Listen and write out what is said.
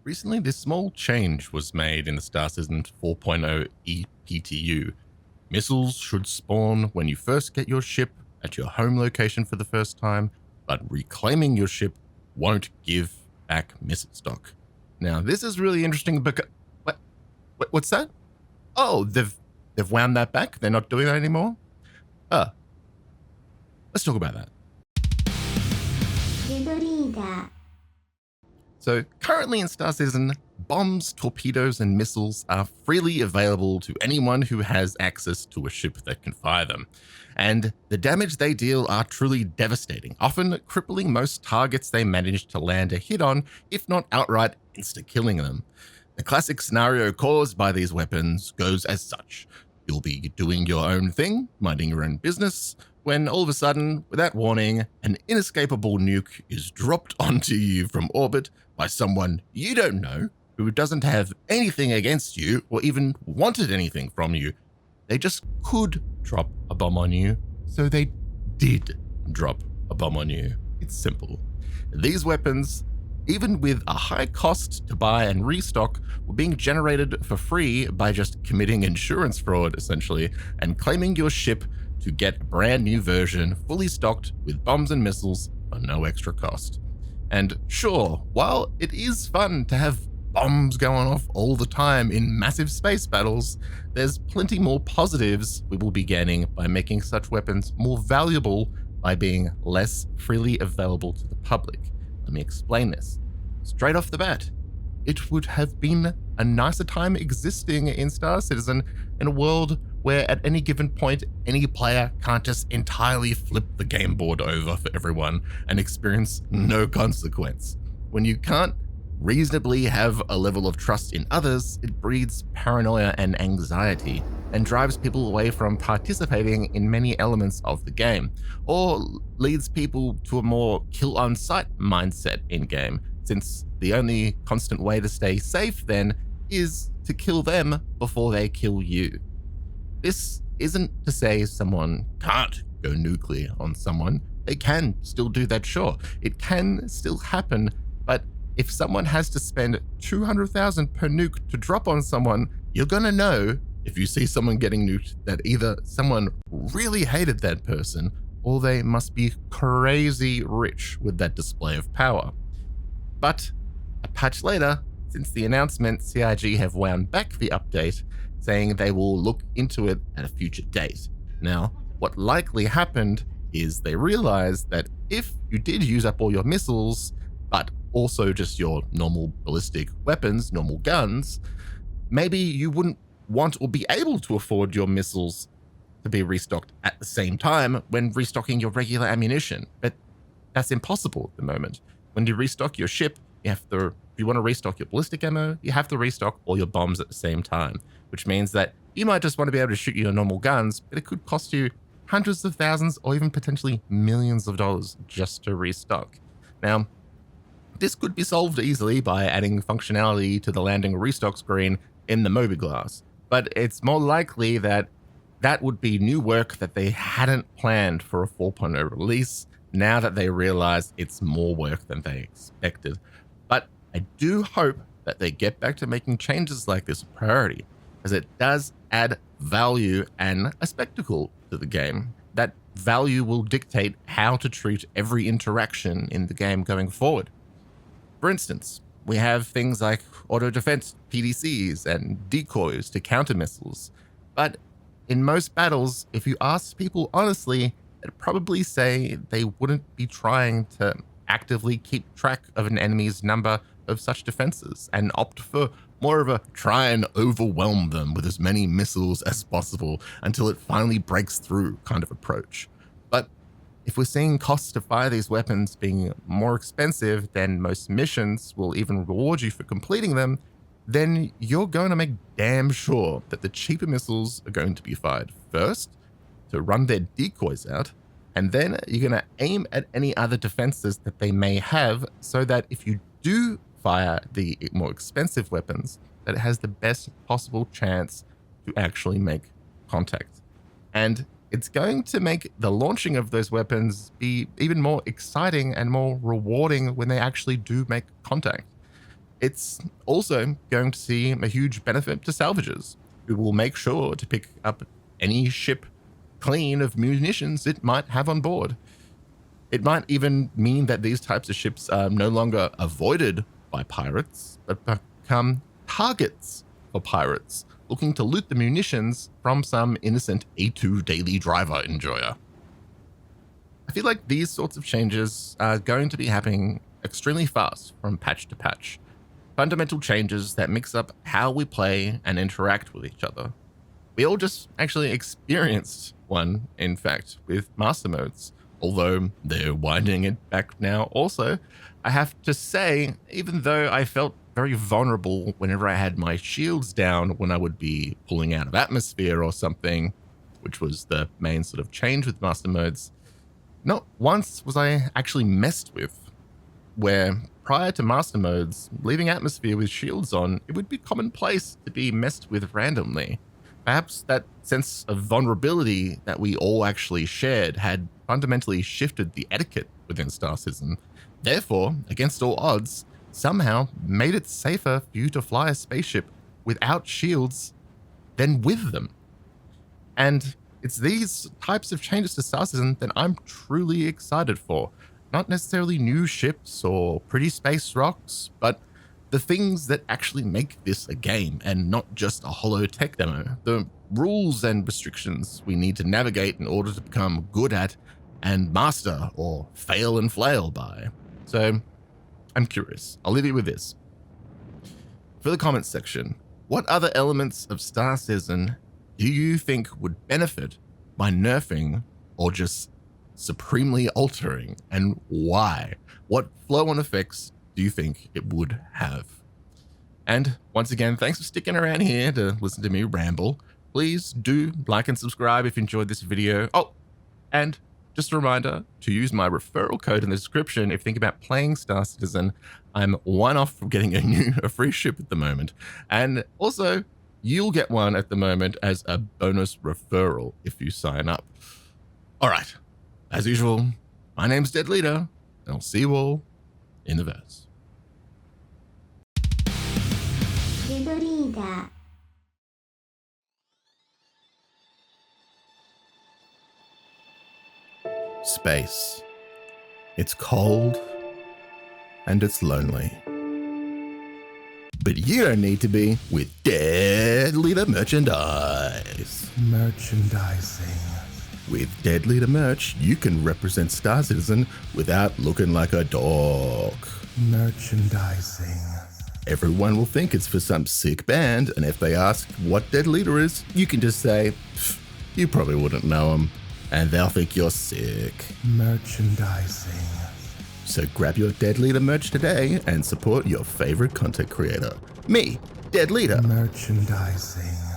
Recently, this small change was made in the Star Citizen 4.0 EPTU. Missiles should spawn when you first get your ship at your home location for the first time, but reclaiming your ship won't give back missile stock. Now, this is really interesting because what's that? Oh, they've wound that back. They're not doing that anymore. Let's talk about that. So currently in Star Citizen, bombs, torpedoes, and missiles are freely available to anyone who has access to a ship that can fire them. And the damage they deal are truly devastating, often crippling most targets they manage to land a hit on, if not outright insta-killing them. The classic scenario caused by these weapons goes as such. You'll be doing your own thing, minding your own business, when all of a sudden, without warning, an inescapable nuke is dropped onto you from orbit by someone you don't know, who doesn't have anything against you or even wanted anything from you. They just could drop a bomb on you, so they did drop a bomb on you. It's simple. These weapons, even with a high cost to buy and restock, were being generated for free by just committing insurance fraud, essentially, and claiming your ship to get a brand new version fully stocked with bombs and missiles for no extra cost. And sure, while it is fun to have bombs going off all the time in massive space battles, there's plenty more positives we will be gaining by making such weapons more valuable by being less freely available to the public. Let me explain this. Straight off the bat, it would have been a nicer time existing in Star Citizen in a world where at any given point, any player can't just entirely flip the game board over for everyone and experience no consequence. When you can't reasonably have a level of trust in others, it breeds paranoia and anxiety and drives people away from participating in many elements of the game, or leads people to a more kill on sight mindset in game, since the only constant way to stay safe then is to kill them before they kill you. This isn't to say someone can't go nuclear on someone. They can still do that, sure. It can still happen, but if someone has to spend 200,000 per nuke to drop on someone, you're gonna know if you see someone getting nuked that either someone really hated that person or they must be crazy rich with that display of power. But a patch later, since the announcement, CIG have wound back the update, saying they will look into it at a future date. Now, what likely happened is they realized that if you did use up all your missiles, but also just your normal ballistic weapons, normal guns, maybe you wouldn't want or be able to afford your missiles to be restocked at the same time when restocking your regular ammunition. But that's impossible at the moment. When you restock your ship, if you want to restock your ballistic ammo, you have to restock all your bombs at the same time, which means that you might just want to be able to shoot your normal guns, but it could cost you hundreds of thousands or even potentially millions of dollars just to restock. Now, this could be solved easily by adding functionality to the landing restock screen in the mobiGlas, but it's more likely that that would be new work that they hadn't planned for a 4.0 release, now that they realize it's more work than they expected. But I do hope that they get back to making changes like this a priority, as it does add value and a spectacle to the game. That value will dictate how to treat every interaction in the game going forward. For instance, we have things like auto defense PDCs and decoys to counter missiles, but in most battles, if you ask people honestly, they'd probably say they wouldn't be trying to actively keep track of an enemy's number of such defenses and opt for more of a try and overwhelm them with as many missiles as possible until it finally breaks through kind of approach. But if we're seeing costs to fire these weapons being more expensive than most missions will even reward you for completing them, then you're going to make damn sure that the cheaper missiles are going to be fired first to run their decoys out, and then you're going to aim at any other defenses that they may have so that if you do fire the more expensive weapons, that it has the best possible chance to actually make contact. And it's going to make the launching of those weapons be even more exciting and more rewarding when they actually do make contact. It's also going to see a huge benefit to salvagers, who will make sure to pick up any ship clean of munitions it might have on board. It might even mean that these types of ships are no longer avoided by pirates, but become targets for pirates looking to loot the munitions from some innocent A2 daily driver enjoyer. I feel like these sorts of changes are going to be happening extremely fast from patch to patch. Fundamental changes that mix up how we play and interact with each other. We all just actually experienced one, in fact, with master modes, although they're winding it back now also. I have to say, even though I felt very vulnerable whenever I had my shields down when I would be pulling out of atmosphere or something, which was the main sort of change with master modes, not once was I actually messed with, where prior to master modes, leaving atmosphere with shields on, it would be commonplace to be messed with randomly. Perhaps that sense of vulnerability that we all actually shared had fundamentally shifted the etiquette within Star Citizen. Therefore, against all odds, somehow made it safer for you to fly a spaceship without shields than with them. And it's these types of changes to Star Citizen that I'm truly excited for. Not necessarily new ships or pretty space rocks, but the things that actually make this a game and not just a hollow tech demo. The rules and restrictions we need to navigate in order to become good at and master or fail and flail by. So I'm curious. I'll leave you with this. For the comments section, what other elements of Star Citizen do you think would benefit by nerfing or just supremely altering, and why? What flow-on effects do you think it would have? And once again, thanks for sticking around here to listen to me ramble. Please do like and subscribe if you enjoyed this video. Oh, and just a reminder to use my referral code in the description if you think about playing Star Citizen. I'm one off from getting a free ship at the moment. And also, you'll get one at the moment as a bonus referral if you sign up. All right. As usual, my name's Dead Leader, and I'll see you all in the verse. Space. It's cold, and it's lonely. But you don't need to be with Dead Leader merchandise. Merchandising. With Dead Leader merch, you can represent Star Citizen without looking like a dog. Merchandising. Everyone will think it's for some sick band, and if they ask what Dead Leader is, you can just say, you probably wouldn't know him, and they'll think you're sick. Merchandising. So grab your Dead Leader merch today and support your favorite content creator. Me, Dead Leader. Merchandising.